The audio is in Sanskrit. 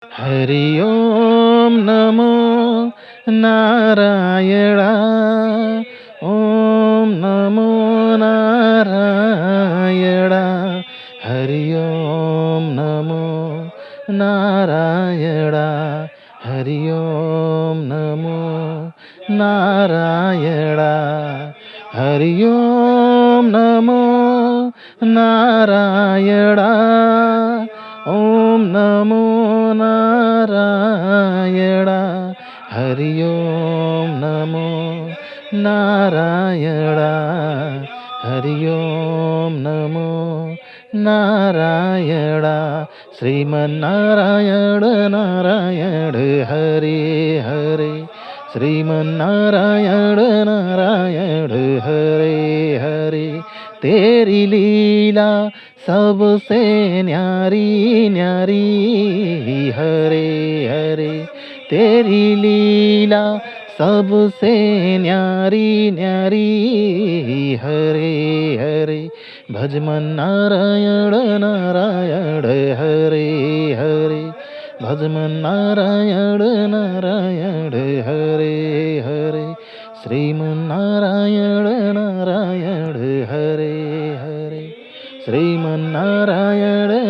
हरि ओम नमो नारायण। ओम नमो नारायण। हरि ओम नमो नारायण। हरि ओम नमो नारायण। हरि ओम नमो नारायण। ओम नमो नारायण। हरि ओम नमो नारायण। हरि ओम नमो नारायण। श्रीमन्नारायण नारायण हरे हरे। श्रीमन्नारायण नारायण हरे हरे। तेरी लीला सबसे न्यारी न्यारी हरे हरे। तेरी लीला सबसे न्यारी न्यारी हरे हरे। भजमन नारायण नारायण हरे हरे। भजमन नारायण नारायण हरे हरे। श्रीमन्नारायण नारायण हरे हरे। श्रीमन्नारायण